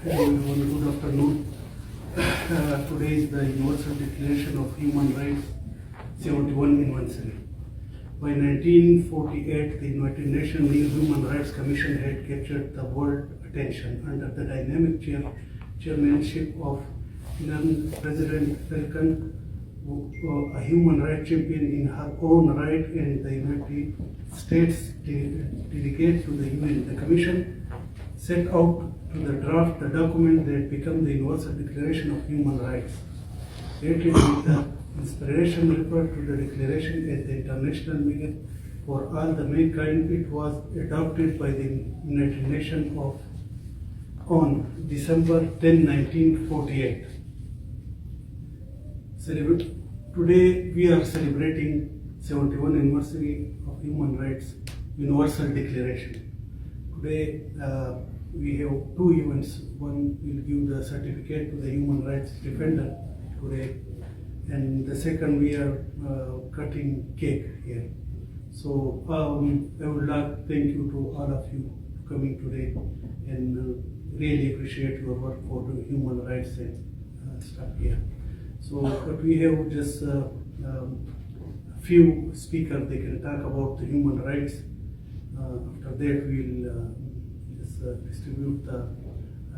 Hello everyone, good afternoon. Today is the Universal Declaration of Human Rights 71 anniversary. By 1948, the United Nations new Human Rights Commission had captured the world attention under the dynamic chairmanship of President Falcon, a human rights champion in her own right, and the United States delegate to the UN. The Commission set out to the draft the document that became the Universal Declaration of Human Rights. Created with the inspiration referred to the declaration as the international meaning for all the mankind, it was adopted by the United Nations on December 10, 1948. Today we are celebrating 71st anniversary of Human Rights Universal Declaration. Today we have two events. One will give the certificate to the human rights defender today, and the second we are cutting cake here. So I would like to thank you to all of you coming today, and really appreciate your work for the human rights and stuff here. So but we have just a few speakers. They can talk about the human rights. After that we will distribute the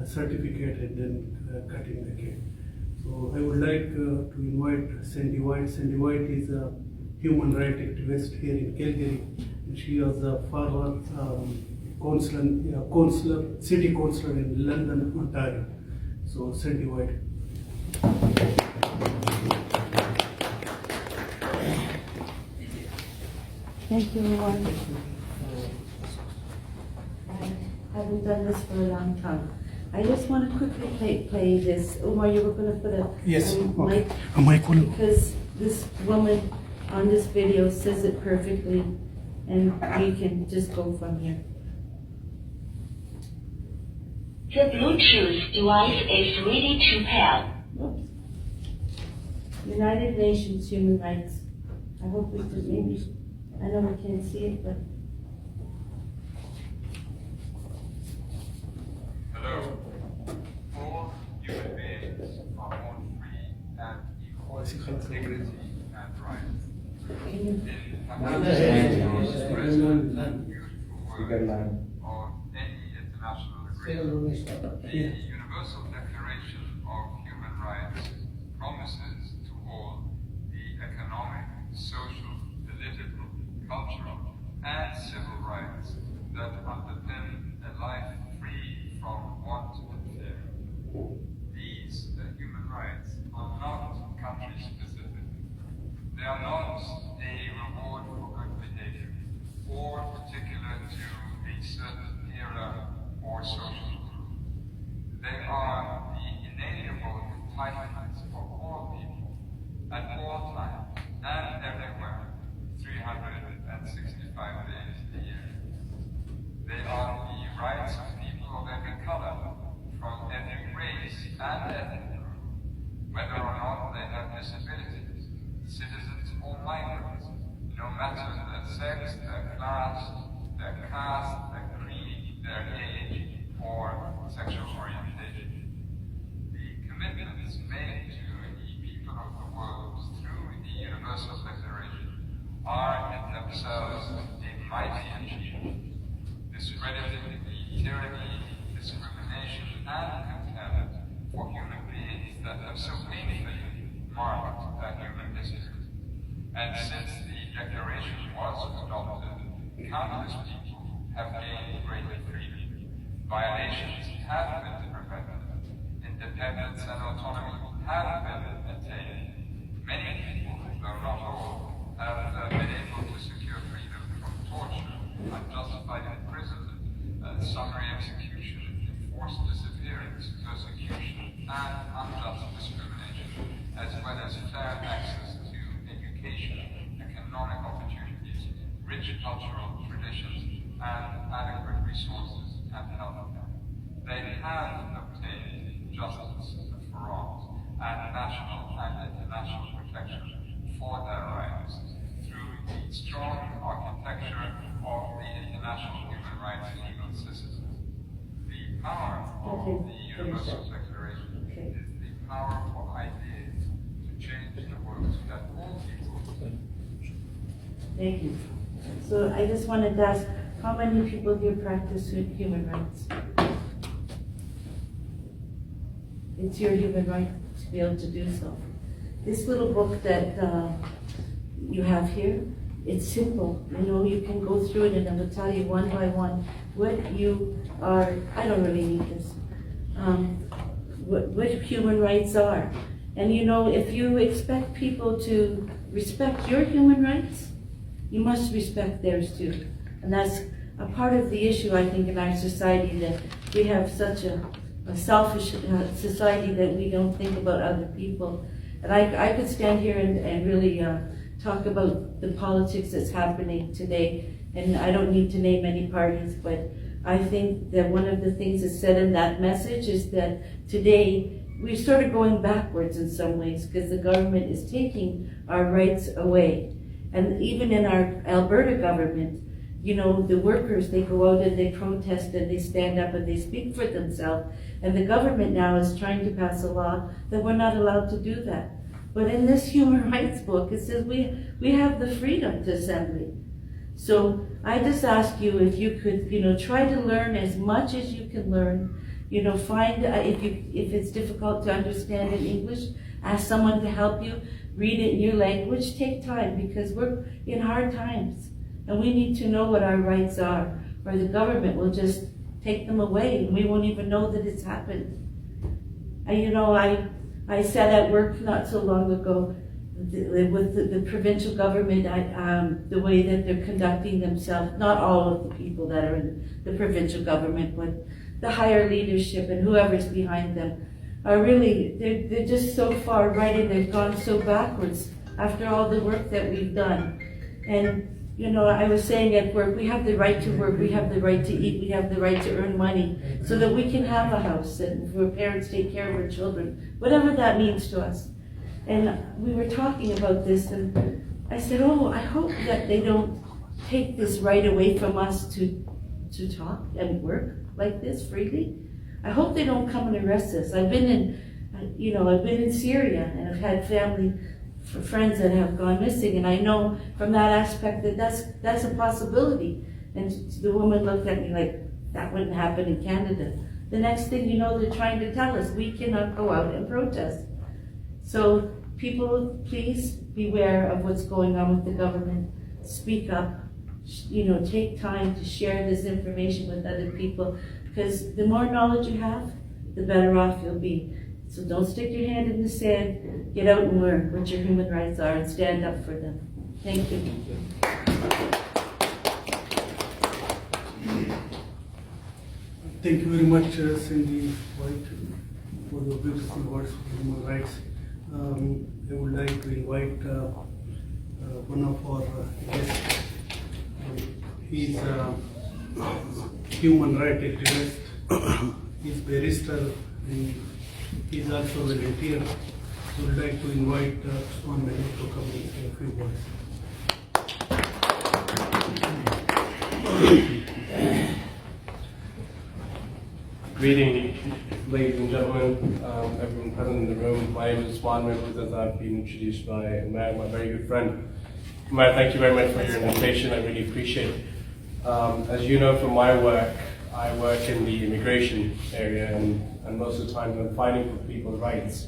certificate and then cutting the cake. So I would like to invite Sandy White. Sandy White is a human rights activist here in Calgary, and she was a former city councillor in London, Ontario. So Sandy White. Thank you, everyone. I haven't done this for a long time. I just want to quickly play this. Omar, you were going to put a mic because this woman on this video says it perfectly, and we can just go from here. The Bluetooth device is ready to pair. United Nations Human Rights. I hope we can maybe. I know we can't see it, but. Hello. All human beings are born free and equal in dignity and rights. In or any international agreement, the Universal Declaration of Human Rights promises to all the economic, social, political, cultural, and civil rights that underpin a life free from want and fear. These human rights are not country-specific. They are not a reward for good behavior, or particular to a certain era or social group. They are the inalienable entitlements of all people, at all times and everywhere, 365 days a year. They are the rights of people of every color, from every race and ethnic group, whether or not they have disabilities, citizens or migrants, no matter their sex, their class, their caste, their creed, their age, or sexual orientation. The commitments made to the people of the world through the Universal Declaration are in themselves a mighty achievement, discrediting the tyranny, discrimination, and contempt for human beings that have so painfully marked human history. And since the Declaration was adopted, countless people have gained great freedom. Violations have been prevented. Independence and autonomy have been attained. Many people, though not all, have been able to secure freedom from torture, unjustified imprisonment, summary execution, enforced disappearance, persecution, and unjust discrimination, as well as fair access to education, economic opportunities, rich cultural traditions, and adequate resources and health care. They have obtained justice for all and national and international protection for their rights through the strong architecture of the international human rights legal system. The power of the Universal Declaration Okay. is the power for ideas to change the world so that all people. Thank you. So I just wanted to ask, how many people here practice human rights? It's your human right to be able to do so. This little book that you have here, it's simple. You know, you can go through it and it will tell you one by one what you are. I don't really need this. What human rights are. And you know, if you expect people to respect your human rights, you must respect theirs too. And that's a part of the issue, I think, in our society, that we have such a selfish society that we don't think about other people. And I could stand here and really talk about the politics that's happening today, and I don't need to name any parties, but I think that one of the things that's said in that message is that today we're sort of going backwards in some ways because the government is taking our rights away. And even in our Alberta government, you know, the workers, they go out and they protest and they stand up and they speak for themselves. And the government now is trying to pass a law that we're not allowed to do that. But in this human rights book, it says we have the freedom to assembly. So I just ask you if you could, you know, try to learn as much as you can learn. You know, find, if it's difficult to understand in English, ask someone to help you. Read it in your language. Take time, because we're in hard times. And we need to know what our rights are, or the government will just take them away and we won't even know that it's happened. And you know, I said at work not so long ago, with the provincial government, the way that they're conducting themselves, not all of the people that are in the provincial government, but the higher leadership and whoever's behind them, are really, they're just so far right and they've gone so backwards after all the work that we've done. And you know, I was saying at work, we have the right to work, we have the right to eat, we have the right to earn money so that we can have a house and for parents take care of our children, whatever that means to us. And we were talking about this and I said, oh, I hope that they don't take this right away from us to talk and work like this freely. I hope they don't come and arrest us. I've been in Syria and I've had family friends that have gone missing, and I know from that aspect that that's a possibility. And the woman looked at me like, that wouldn't happen in Canada. The next thing you know, they're trying to tell us we cannot go out and protest. So people, please beware of what's going on with the government. Speak up, you know, take time to share this information with other people, because the more knowledge you have, the better off you'll be. So don't stick your hand in the sand, get out and learn what your human rights are and stand up for them. Thank you. Thank you very much, Cindy White, for your beautiful words for human rights. I would like to invite one of our guests. He's a human rights activist. He's barrister and he's also a volunteer. So I would like to invite Swan Mehta to come and say a few words. Greetings, ladies and gentlemen, everyone present in the room. My name is Swan Mehta, as I've been introduced by Matt, my very good friend. Matt, thank you very much for your invitation. I really appreciate it. As you know from my work, I work in the immigration area, and most of the time I'm fighting for people's rights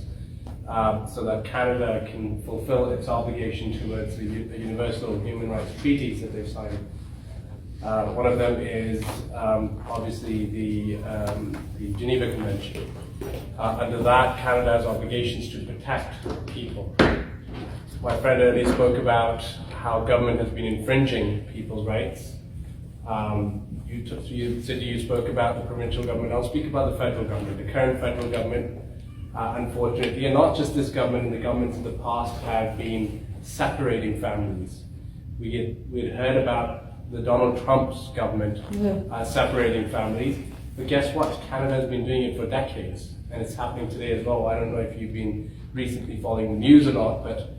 so that Canada can fulfill its obligation towards the universal human rights treaties that they've signed. One of them is obviously the Geneva Convention. Under that, Canada has obligations to protect people. My friend earlier spoke about how government has been infringing people's rights. You spoke about the provincial government. I'll speak about the federal government. The current federal government, unfortunately, and not just this government, and the governments in the past have been separating families. We had heard about the Donald Trump's government separating families, but guess what? Canada has been doing it for decades, and it's happening today as well. I don't know if you've been recently following the news or not, but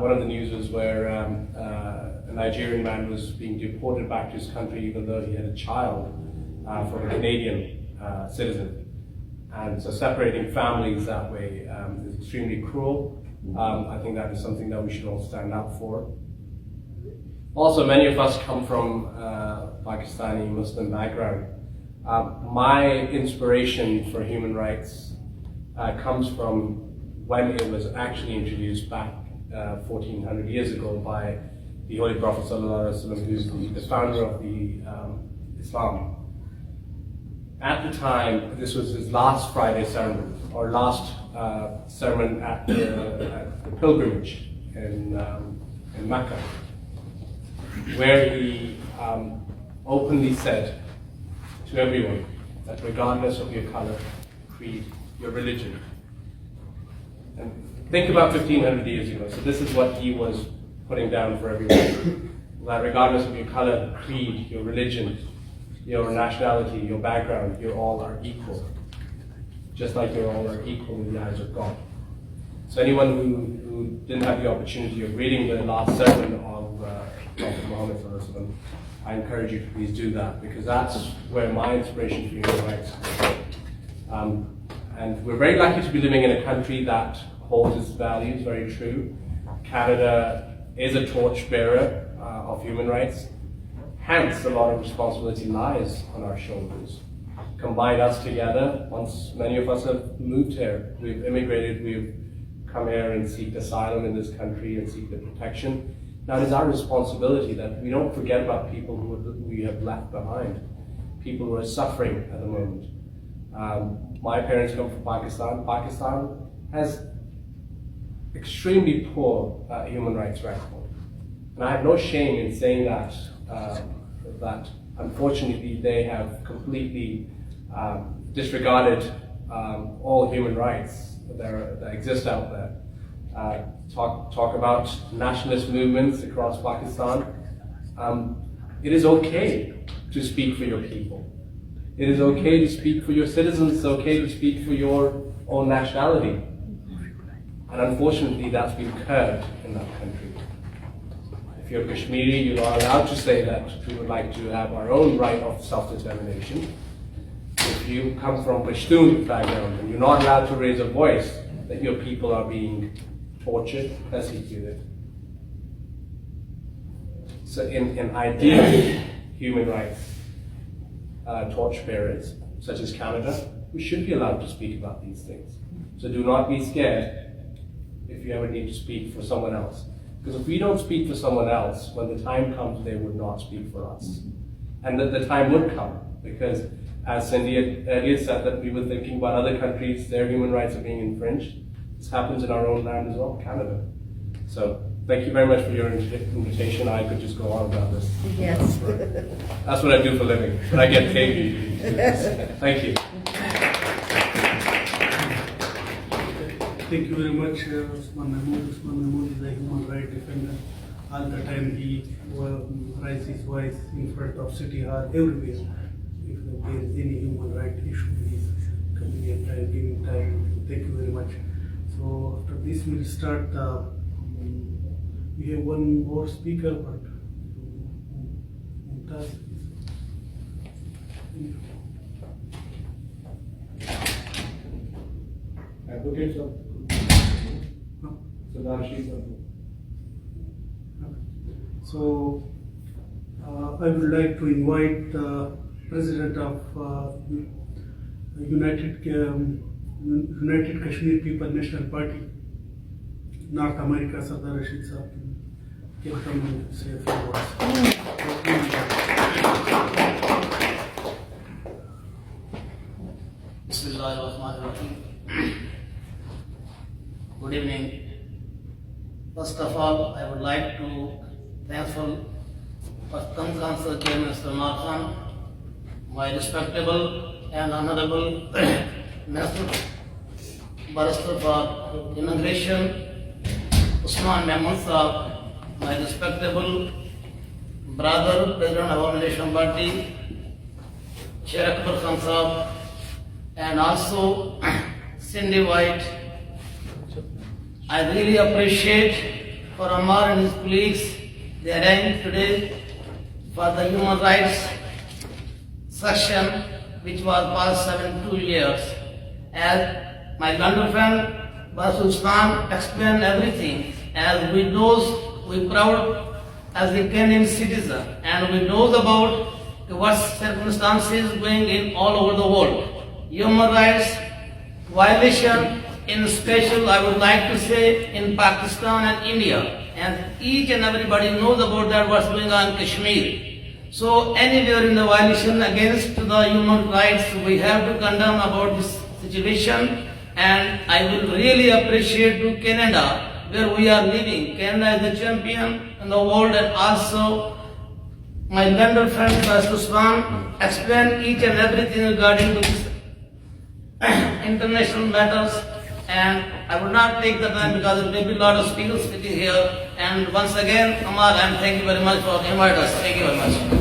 one of the news was where a Nigerian man was being deported back to his country even though he had a child from a Canadian citizen. And so separating families that way is extremely cruel. I think that is something that we should all stand up for. Also, many of us come from Pakistani Muslim background. My inspiration for human rights comes from when it was actually introduced back 1400 years ago by the Holy Prophet ﷺ, who's the founder of the Islam. At the time, this was his last Friday sermon, or last sermon at the pilgrimage in Mecca, where he openly said to everyone that regardless of your color, creed, your religion, and think about 1500 years ago, so this is what he was putting down for everyone, that regardless of your color, creed, your religion, your nationality, your background, you all are equal, just like you all are equal in the eyes of God. So anyone who didn't have the opportunity of reading the last sermon of Prophet Muhammad ﷺ, I encourage you to please do that, because that's where my inspiration for human rights comes. And we're very lucky to be living in a country that holds its values very true. Canada is a torchbearer of human rights. Hence, a lot of responsibility lies on our shoulders. Combine us together. Once many of us have moved here, we've immigrated, we've come here and seek asylum in this country and seek the protection. Now it is our responsibility that we don't forget about people who we have left behind, people who are suffering at the moment. My parents come from Pakistan. Pakistan has extremely poor human rights record. And I have no shame in saying that, that unfortunately they have completely disregarded all human rights that exist out there. Talk about nationalist movements across Pakistan. It is okay to speak for your people. It is okay to speak for your citizens. It's okay to speak for your own nationality. And unfortunately, that's been curbed in that country. If you're Kashmiri, you're not allowed to say that we would like to have our own right of self-determination. If you come from Pashtun background, and you're not allowed to raise a voice that your people are being tortured, persecuted. So in ideal human rights torchbearers, such as Canada, we should be allowed to speak about these things. So do not be scared if you ever need to speak for someone else. Because if we don't speak for someone else, when the time comes, they would not speak for us. And the time would come, because as Cindy earlier said, that we were thinking about other countries, their human rights are being infringed. This happens in our own land as well, Canada. So thank you very much for your invitation. I could just go on about this. Yes. That's what I do for a living, but I get paid. Thank you. Thank you very much, Usman Mahmood. Usman Mahmood is a human rights defender. All the time he raises his voice in front of City Hall, everywhere. If there is any human rights issue, he's coming and time, giving time. Thank you very much. So after this, we'll start. We have one more speaker, but Mumtaz Advocate, sir. So I would like to invite the President of United Kashmir People National Party, North America, Sardar Rashid Saab, can come and say a few words. Bismillahirrahmanirrahim. Good evening. First of all, I would like to thankful Pakistan Council Chairman Mr. Khan, my respectable and honorable Minister Barrister for Immigration, Usman Mahmood Saab, my respectable brother, President of our Nation Party, Chair Akbar Khan Saab, and also Cindy White. I really appreciate for Amar and his colleagues, they arranged today for the human rights section, which was past 72 years. as my London friend Basul Islam explained everything, as we knows, we proud as a Kenyan citizen, and we knows about what circumstances going in all over the world. Human rights violation in special, I would like to say, in Pakistan and India, and each and everybody knows about that what's going on in Kashmir. So anywhere in the violation against the human rights, we have to condemn about this situation, and I will really appreciate to Canada where we are living. Canada is the champion in the world, and also my London friend Pastor Swan explained each and everything regarding to this international matters, and I will not take the time because there may be a lot of speakers sitting here. And once again, Amar, and thank you very much for inviting us. Thank you very much.